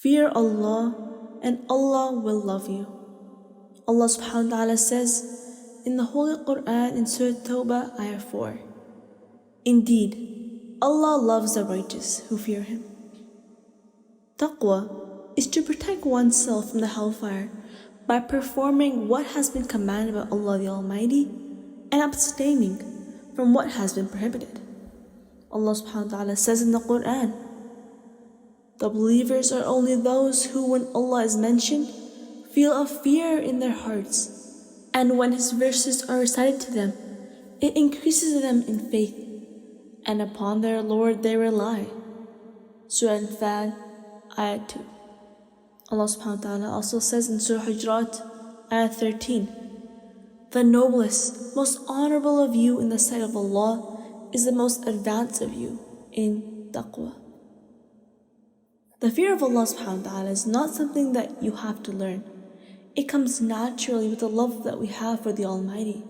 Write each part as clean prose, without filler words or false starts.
Fear Allah and Allah will love you. Allah subhanahu wa ta'ala says in the Holy Quran in Surah Tawbah, Ayah 4, Indeed, Allah loves the righteous who fear Him. Taqwa is to protect oneself from the hellfire by performing what has been commanded by Allah the Almighty and abstaining from what has been prohibited. Allah subhanahu wa ta'ala says in the Quran, the believers are only those who, when Allah is mentioned, feel a fear in their hearts, and when His verses are recited to them, it increases them in faith, and upon their Lord they rely. Surah al-Anfal, Ayah 2. Allah subhanahu wa ta'ala also says in Surah Hujurat, Ayah 13, The noblest, most honorable of you in the sight of Allah is the most advanced of you in Taqwa. The fear of Allah subhanahu wa ta'ala is not something that you have to learn. It comes naturally with the love that we have for the Almighty.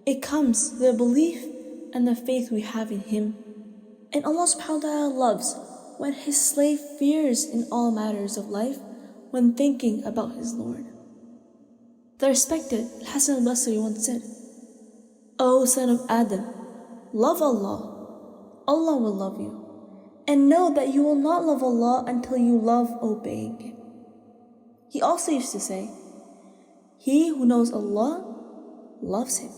It comes with the belief and the faith we have in Him. And Allah subhanahu wa ta'ala loves when His slave fears in all matters of life when thinking about his Lord. The respected Hasan al-Basri once said, O son of Adam, love Allah. Allah will love you. And know that you will not love Allah until you love obeying Him. He also used to say, He who knows Allah loves Him.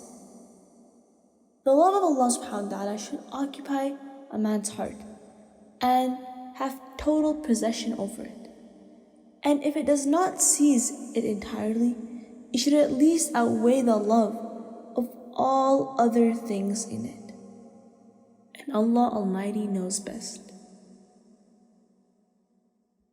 The love of Allah subhanahu wa ta'ala should occupy a man's heart and have total possession over it. And if it does not seize it entirely, it should at least outweigh the love of all other things in it. And Allah Almighty knows best.